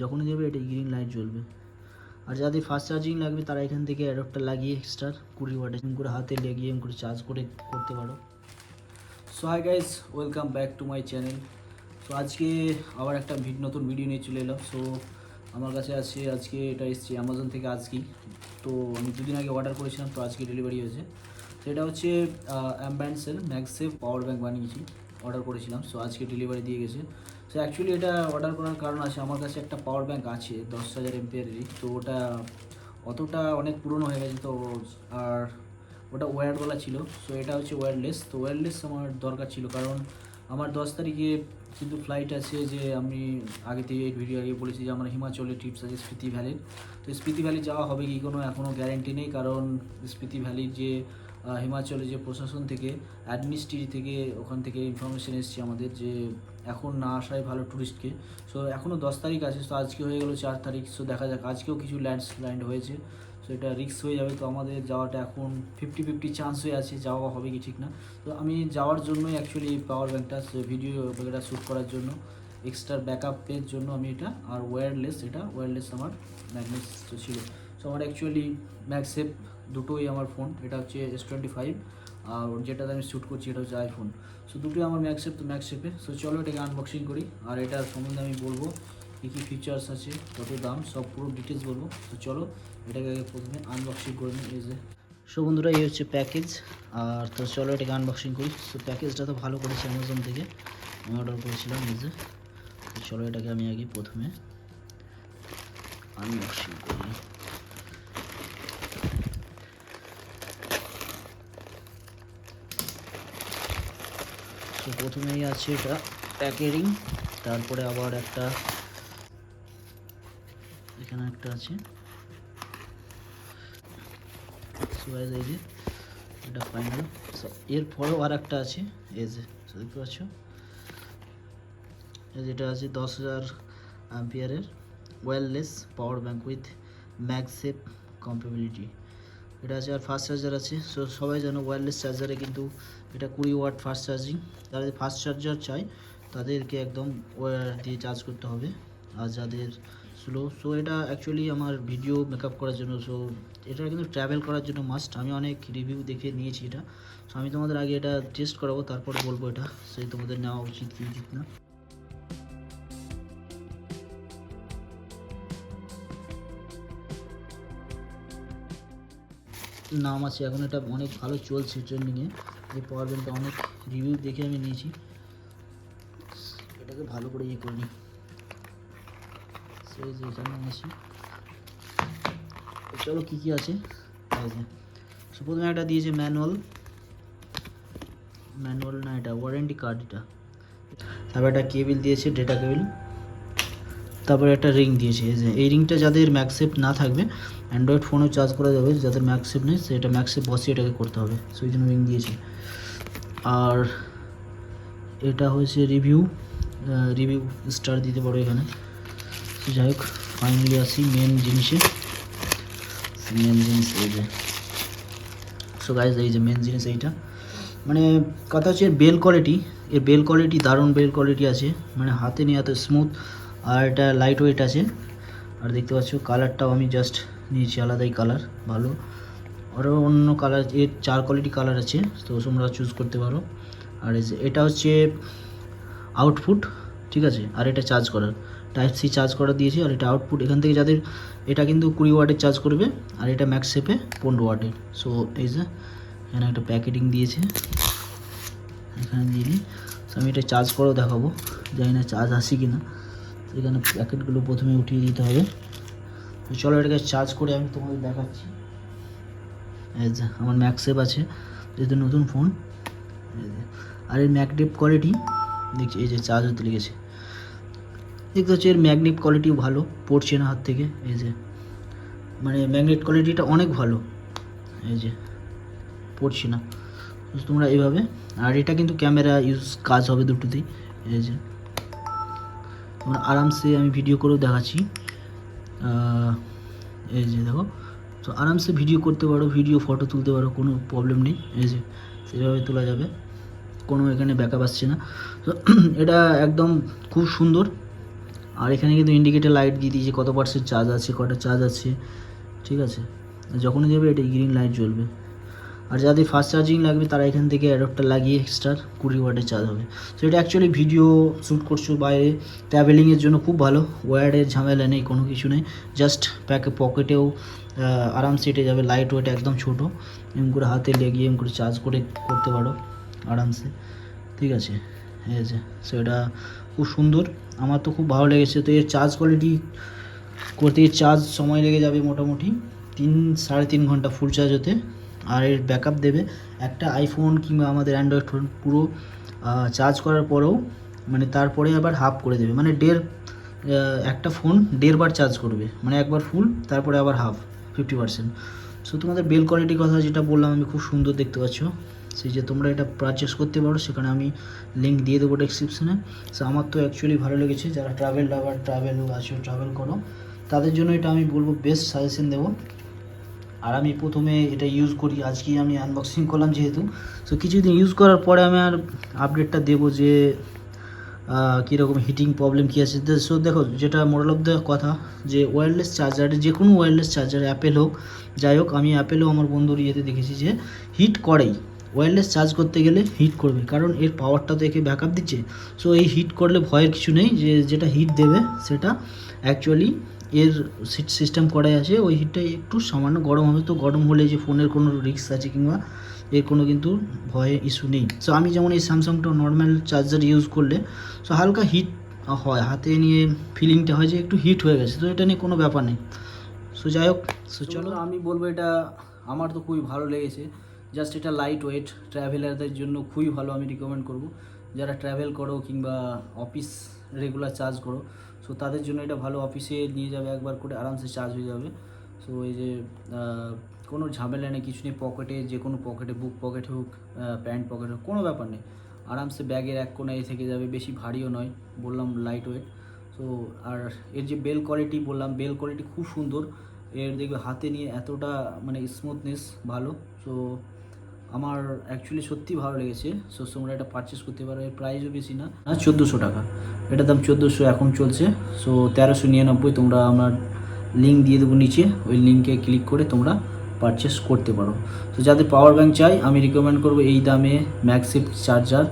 যখনই দেবে এটা গ্রিন লাইট জ্বলবে। আর যাদের ফাস্ট চার্জিং লাগবে তারা এখান থেকে অ্যাডাপ্টার লাগিয়ে এক্সট্রা 20 ওয়াটের করে হাতে লাগিয়ে করে চার্জ করে করতে পারো। So hi guys, welcome back to my channel. So আজকে আবার একটা নতুন ভিডিও নিয়ে চলে এলাম। সো আমার কাছে আছে আজকে এটা এসছে অ্যামাজন থেকে আজকেই। তো আমি দুদিন আগে অর্ডার করেছিলাম, তো আজকে ডেলিভারি হয়েছে। তো এটা হচ্ছে অ্যাম্বান্সেল ম্যাগসেভ পাওয়ার ব্যাঙ্ক বানিয়েছি, অর্ডার করেছিলাম। সো আজকে ডেলিভারি দিয়ে গেছে। সো অ্যাকচুয়ালি এটা অর্ডার করার কারণ আছে, আমার কাছে একটা পাওয়ার ব্যাঙ্ক আছে 10,000 এমপিয়ারেরই। তো ওটা অতটা অনেক পুরনো হয়ে গেছে, তো আর ওটা ওয়্যারওয়ালা ছিল। সো এটা হচ্ছে ওয়্যারলেস। তো ওয়্যারলেস আমার দরকার ছিল, কারণ আমার 10 তারিখে কিন্তু ফ্লাইট আছে। যে আমি আগে থেকে ভিডিও আগে বলেছি যে আমার হিমাচলের ট্রিপস আছে স্পিতি ভ্যালির। তো স্পিতি ভ্যালি যাওয়া হবে কি কোনো এখনও গ্যারেন্টি নেই, কারণ স্পিতি ভ্যালির যে হিমাচলের যে প্রশাসন থেকে অ্যাডমিনিস্ট্রি থেকে ওখান থেকে ইনফরমেশন এসছে আমাদের যে এখন না আসাই ভালো ট্যুরিস্টকে। সো এখনও 10 তারিখ আছে, তো আজকে হয়ে গেলো 4 তারিখ। সো দেখা যাক, আজকেও কিছু ল্যান্ড হয়েছে। সো এটা রিস্ক হয়ে যাবে। তো আমাদের যাওয়াটা এখন 50-50 চান্স হয়ে আছে, যাওয়া হবে কি ঠিক না। তো আমি যাওয়ার জন্যই অ্যাকচুয়ালি এই পাওয়ার ব্যাঙ্কটা ভিডিও বগেরা শ্যুট করার জন্য, এক্সট্রা ব্যাকআপের জন্য আমি এটা। আর ওয়্যারলেস, এটা ওয়্যারলেস আমার ম্যাগনেস ছিল। সো আমার অ্যাকচুয়ালি ম্যাগসেভ দুটোই আমার ফোন, এটা হচ্ছে S25 আর যেটাতে আমি শ্যুট করছি এটা হচ্ছে আইফোন। সো দুটোই আমার ম্যাগসেভ, তো ম্যাগসেভে। সো চলো এটাকে আনবক্সিং করি, আর এটার সম্বন্ধে আমি বলবো কী কী ফিচার্স আছে, কত দাম, সব পুরো ডিটেলস বলবো। তো চলো এটাকে আগে প্রথমে আনবক্সিং করে নিই। এই যে সো বন্ধুরা, এই হচ্ছে প্যাকেজ। আর তো চলো এটাকে আনবক্সিং করি। সো প্যাকেজটা তো ভালো করেছি, অ্যামাজন থেকে আমি অর্ডার করেছিলাম। এই যে চলো এটাকে আমি আগে প্রথমে আনবক্সিং করি। তো প্রথমেই আছে এটা প্যাকেজিং, তারপরে আবার একটা এখানে একটা আছে। এই যে এটা ফাইনাল। এরপরেও আর একটা আছে, এই যে দেখতে পাচ্ছ, যেটা আছে 10,000 অ্যাম্পিয়ারের ওয়্যারলেস পাওয়ার ব্যাঙ্ক উইথ ম্যাগসেভ কম্পেবিলিটি। এটা আছে। আর ফাস্ট চার্জার আছে। সো সবাই জানো ওয়্যারলেস চার্জারে কিন্তু এটা 20 ওয়াট ফাস্ট চার্জিং। যাদের ফাস্ট চার্জার চাই তাদেরকে একদম ওয়্যার দিয়ে চার্জ করতে হবে, আর যাদের স্লো। সো এটা অ্যাকচুয়ালি আমার ভিডিও মেকআপ করার জন্য। সো এটা কিন্তু ট্রাভেল করার জন্য মাস্ট। আমি অনেক রিভিউ দেখে নিয়েছি এটা। সো আমি তোমাদের আগে এটা টেস্ট করাবো, তারপর বলবো এটা সেই তোমাদের নেওয়া উচিত কি উচিত না। নাম আছে এখন, এটা অনেক ভালো চলছে ট্রেন্ডিংয়ে। এই পাওয়ার ব্যাঙ্কটা অনেক রিভিউ দেখে আমি নিয়েছি। এটাকে ভালো করে ইয়ে করে নিই। সেই যে এখানে আছে, চলো কী কী আছে। সো প্রথমে একটা দিয়েছে ম্যানুয়াল না, এটা ওয়ারেন্টি কার্ড এটা। তারপর একটা কেবিল দিয়েছে, ডেটা কেবিল। তারপরে একটা রিং দিয়েছে। এই রিংটা যাদের ম্যাগসেভ না থাকবে, অ্যান্ড্রয়েড ফোনেও চার্জ করা যাবে, যাদের ম্যাগসেভ নেই সেটা ম্যাগসেভ বসিয়ে এটাকে করতে হবে। সো এই জন্য রিং দিয়েছে। আর এটা হয়েছে রিভিউ স্টার দিতে পারো এখানে। তো যাই হোক, ফাইনালি আসি মেন জিনিস এই যে। সো গাইজ, এই যে মেন জিনিস এইটা, মানে কথা হচ্ছে বেল কোয়ালিটি দারুণ বেল কোয়ালিটি আছে, মানে হাতে নিয়ে এত স্মুথ। আর এটা লাইট ওয়েট আছে। আর দেখতে পাচ্ছ কালারটাও আমি জাস্ট নিয়েছি আলাদাই কালার, ভালো। আরও অন্য কালার, এর 4 কোয়ালিটি কালার আছে, তো তোমরা চুজ করতে পারো। আর এই যে এটা হচ্ছে আউটপুট, ঠিক আছে। আর এটা চার্জ করার, টাইপ সি চার্জ করা দিয়েছি। আর এটা আউটপুট, এখান থেকে যাদের এটা কিন্তু 20 ওয়াটের চার্জ করবে, আর এটা ম্যাগসেভে 15 ওয়াটের। সো এই যে এখানে একটা প্যাকেটিং দিয়েছে, এখানে দিয়ে দিই। সো আমি এটা চার্জ করেও দেখাবো, জানি না চার্জ আসি কি না। এখানে প্যাকেটগুলো প্রথমে উঠিয়ে দিতে হবে। তো চলো এটাকে চার্জ করে আমি তোমাদের দেখাচ্ছি। এই যে আমার ম্যাগসেভ আছে, যেহেতু নতুন ফোন। আর এর ম্যাগনেট কোয়ালিটি দেখছি, এই যে চার্জ হতে লেগেছে, দেখতে হচ্ছে এর ম্যাগনেট কোয়ালিটিও ভালো, পড়ছে না হাত থেকে। এই যে মানে ম্যাগনেট কোয়ালিটিটা অনেক ভালো, এই যে পড়ছে না তোমরা এইভাবে। আর এটা কিন্তু ক্যামেরা ইউজ কাজ হবে দুটোতেই। এই যে তোমরা আরামসে, আমি ভিডিও করেও দেখাচ্ছি। এই যে দেখো, তো আরামসে ভিডিও করতে পারো, ভিডিও ফটো তুলতে পারো, কোনো প্রবলেম নেই। এই যে সেভাবে তোলা যাবে, কোনো এখানে ব্যাকআপ আসছে না। তো এটা একদম খুব সুন্দর। আর এখানে কিন্তু ইন্ডিকেটার লাইট দিয়ে দিয়েছে কত পার্সেন্ট চার্জ আছে, কটা চার্জ আছে, ঠিক আছে। যখনই যাবে এটা গ্রিন লাইট জ্বলবে। আর যাদের ফাস্ট চার্জিং লাগবে তারা এখান থেকে অ্যাডাপ্টার লাগিয়ে এক্সট্রা 20 ওয়াটের চার্জ হবে। সো এটা অ্যাকচুয়ালি ভিডিও শ্যুট করছো বাইরে, ট্রাভেলিংয়ের জন্য খুব ভালো। ওয়্যারের ঝামেলা নেই, কোনো কিছু নেই, জাস্ট পকেটেও আরামসে এটে যাবে। লাইট ওয়েট একদম ছোটো, এম করে হাতে লেগিয়ে এম করে চার্জ করে করতে পারো আরামসে, ঠিক আছে। এই আছে, সো এটা খুব সুন্দর, আমার তো খুব ভালো লেগেছে। তো এর চার্জ কোয়ালিটি করতে চার্জ সময় লেগে যাবে মোটামুটি 3-3.5 ঘন্টা ফুল চার্জ হতে। আর এর ব্যাকআপ দেবে একটা আইফোন কিংবা আমাদের অ্যান্ড্রয়েড ফোন পুরো চার্জ করার পরেও, মানে তারপরে আবার হাফ করে দেবে, মানে একটা ফোন 1.5 বার চার্জ করবে, মানে একবার ফুল তারপরে আবার হাফ 50%। সো তোমাদের বেল কোয়ালিটির কথা যেটা বললাম আমি, খুব সুন্দর দেখতে পাচ্ছ। সেই যে তোমরা এটা পারচেস করতে পারো, সেখানে আমি লিঙ্ক দিয়ে দেবো ডেসক্রিপশনে। সো আমার তো অ্যাকচুয়ালি ভালো লেগেছে, যারা ট্রাভেল আছো, ট্রাভেল করো, তাদের জন্য এটা আমি বলবো বেস্ট সাজেশন দেবো। আর আমি প্রথমে এটা ইউজ করি, আজকেই আমি আনবক্সিং করলাম যেহেতু। সো কিছুদিন ইউজ করার পরে আমি আর আপডেটটা দেবো যে কীরকম হিটিং প্রবলেম কী আছে। সো দেখো, যেটা মোরাল অফ দ্য কথা, যে ওয়্যারলেস চার্জার, যে কোনো ওয়্যারলেস চার্জার, অ্যাপেল হোক যাই হোক, আমি অ্যাপেলও আমার বন্ধুর ইয়েতে দেখেছি যে হিট করেই, ওয়্যারলেস চার্জ করতে গেলে হিট করবে, কারণ এর পাওয়ারটা তো একে ব্যাকআপ দিচ্ছে। সো এই হিট করলে ভয়ের কিছু নেই, যেটা হিট দেবে সেটা অ্যাকচুয়ালি এর সিস্টেম করাই আছে, ওই হিটটা একটু সামান্য গরম হবে। তো গরম হলে যে ফোনের কোনো রিস্ক আছে কিংবা এর কোনো কিন্তু ভয়ে ইস্যু নেই। সো আমি যেমন এই স্যামসাংটা নর্মাল চার্জার ইউজ করলে সো হালকা হিট হয়, হাতে নিয়ে ফিলিংটা হয় যে একটু হিট হয়ে গেছে, তো এটা নিয়ে কোনো ব্যাপার নেই। সো যাই হোক, সো চলো আমি বলবো এটা আমার তো খুবই ভালো লেগেছে। জাস্ট এটা লাইট ওয়েট, ট্রাভেলারদের জন্য খুবই ভালো, আমি রিকমেন্ড করব। যারা ট্রাভেল করো কিংবা অফিস রেগুলার চার্জ করো, সো তাদের জন্য এটা ভালো। অফিসে নিয়ে যাবে একবার করে, আরামসে চার্জ হয়ে যাবে। সো এই যে কোনো ঝামেলা নেই, কিছু নেই, পকেটে, যে কোনো পকেটে, বুক পকেট হোক, প্যান্ট পকেট হোক, কোনো ব্যাপার নেই, আরামসে ব্যাগের এক কোনায় থেকে যাবে, বেশি ভারীও নয়, বললাম লাইট ওয়েট। সো আর এর যে বেল কোয়ালিটি বললাম, বেল কোয়ালিটি খুব সুন্দর। এর দেখবে হাতে নিয়ে এতটা মানে স্মুথনেস ভালো। সো আমার অ্যাকচুয়ালি সত্যি ভালো লেগেছে। সো তোমরা এটা পারচেস করতে পারো, এর প্রাইসও বেশি না, 1400 টাকা, এটার দাম 1400 এখন চলছে। সো 1399, তোমরা আমার লিঙ্ক দিয়ে দেবো নিচে, ওই লিঙ্কে ক্লিক করে তোমরা পারচেস করতে পারো। তো যাদের পাওয়ার ব্যাঙ্ক চাই, আমি রিকমেন্ড করবো এই দামে ম্যাগসেফ চার্জার,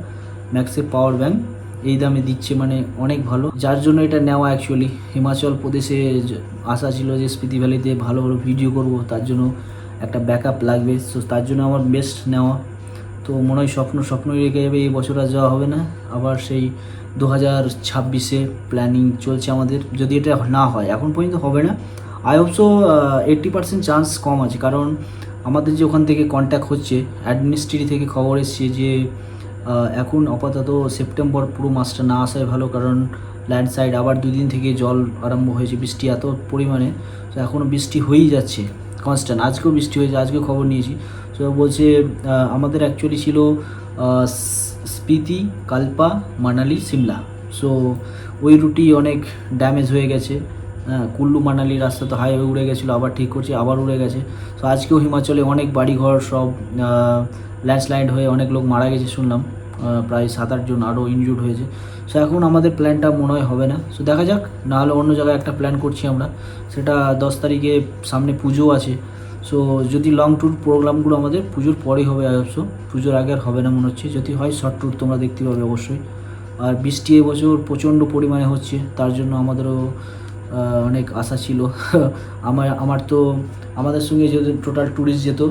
ম্যাগসেফ পাওয়ার ব্যাঙ্ক এই দামে দিচ্ছে, মানে অনেক ভালো। যার জন্য এটা নেওয়া অ্যাকচুয়ালি, হিমাচল প্রদেশে আশা ছিল যে স্পিতি ভ্যালিতে ভালো ভালো ভিডিও করব, তার জন্য একটা ব্যাকআপ লাগবে। সো তার জন্য আমার বেস্ট নেওয়া। তো মনে হয় স্বপ্নই রেখে যাবে, এই বছর আর যাওয়া হবে না, আবার সেই 2026-এ প্ল্যানিং চলছে আমাদের। যদি এটা না হয়, এখন পর্যন্ত হবে না, আই হোপসো 80% চান্স কম আছে, কারণ আমাদের যে ওখান থেকে কন্ট্যাক্ট হচ্ছে, অ্যাডমিনিস্ট্রেটিভ থেকে খবর এসছে যে এখন আপাতত সেপ্টেম্বর পুরো মাসটা না আসাই ভালো, কারণ ল্যান্ডস্লাইড, আবার 2 দিন থেকে জল আরম্ভ হয়েছে, বৃষ্টি এত পরিমাণে। তো এখনও বৃষ্টি হয়েই যাচ্ছে কনস্ট্যান্ট, আজকেও বৃষ্টি হয়েছে, আজকেও খবর নিয়েছি। তো বলছে আমাদের অ্যাকচুয়ালি ছিল স্পিতি, কালপা, মানালি, সিমলা। সো ওই রুটি অনেক ড্যামেজ হয়ে গেছে। কুল্লু মানালি রাস্তা তো হাইওয়ে উড়ে গেছিলো, আবার ঠিক করছে, আবার উড়ে গেছে। তো আজকেও হিমাচলে অনেক বাড়িঘর সব ল্যান্ডস্লাইড হয়ে অনেক লোক মারা গেছে শুনলাম, প্রায় 7-8 জন আরও ইনজুর্ড হয়েছে। সো এখন আমাদের প্ল্যানটা মনে হয় হবে না। সো দেখা যাক, নাহলে অন্য জায়গায় একটা প্ল্যান করছি আমরা, সেটা 10 তারিখে, সামনে পুজো আছে। সো যদি লং ট্যুর প্রোগ্রামগুলো আমাদের পুজোর পরেই হবে, অবশ্য পুজোর আগে আর হবে না মনে হচ্ছে। যদি হয় শর্ট ট্যুর তোমরা দেখতে পাবে অবশ্যই। আর বৃষ্টি এবছর প্রচণ্ড পরিমাণে হচ্ছে, তার জন্য আমাদেরও অনেক আশা ছিল। আমার তো আমাদের সঙ্গে যেহেতু টোটাল ট্যুরিস্ট যেত,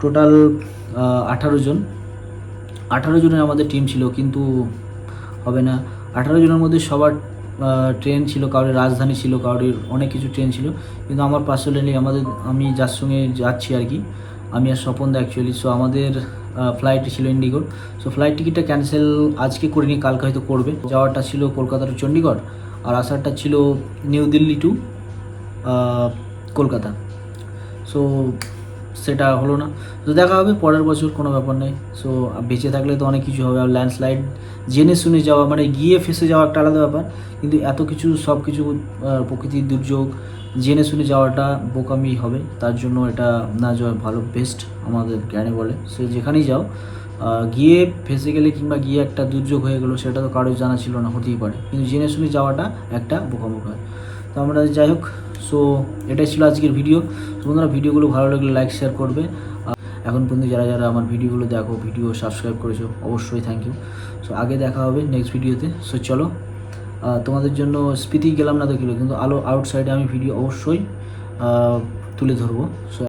টোটাল 18 জনের আমাদের টিম ছিল, কিন্তু হবে না। 18 জনের মধ্যে সবার ট্রেন ছিল, কারোর রাজধানী ছিল, কারোর অনেক কিছু ট্রেন ছিল, কিন্তু আমার পার্সোনালি আমি যার সঙ্গে যাচ্ছি আর কি, আমি আর স্বপনদা অ্যাকচুয়ালি। সো আমাদের ফ্লাইট ছিল ইন্ডিগোর। সো ফ্লাইট টিকিটটা ক্যান্সেল আজকে করিনি, কালকে হয়তো করবে। যাওয়াটা ছিল কলকাতা টু চণ্ডীগড়, আর আসারটা ছিল নিউ দিল্লি টু কলকাতা। সো সেটা হলো না। তো দেখা হবে পরের বছর, কোনো ব্যাপার নেই। সো বেঁচে থাকলে তো অনেক কিছু হবে। আর ল্যান্ডস্লাইড জেনে শুনে যাওয়া, মানে গিয়ে ফেসে যাওয়া একটা আলাদা ব্যাপার, কিন্তু এত কিছু সব কিছু প্রকৃতির দুর্যোগ জেনে শুনে যাওয়াটা বোকামি হবে, তার জন্য এটা না যাওয়া ভালো, বেস্ট আমাদের জ্ঞানে বলে। সে যেখানেই যাও গিয়ে ফেসে গেলে কিংবা গিয়ে একটা দুর্যোগ হয়ে গেলো সেটা তো কারোর জানা ছিল না, হতেই পারে, কিন্তু জেনে শুনে যাওয়াটা একটা বোকামো হয়। তো আমরা যাই হোক, সো এটাই ছিল আজকের ভিডিও। তো বন্ধুরা, ভিডিওগুলো ভালো লাগলে লাইক শেয়ার করবে। এখন পর্যন্ত যারা যারা আমার ভিডিওগুলো দেখো, ভিডিও সাবস্ক্রাইব করেছো, অবশ্যই থ্যাংক ইউ। সো আগে দেখা হবে নেক্সট ভিডিওতে। সো চলো, তোমাদের জন্য স্পিতি গেলাম না তো কিলো, কিন্তু আউটসাইডে আমি ভিডিও অবশ্যই তুলে ধরবো। সো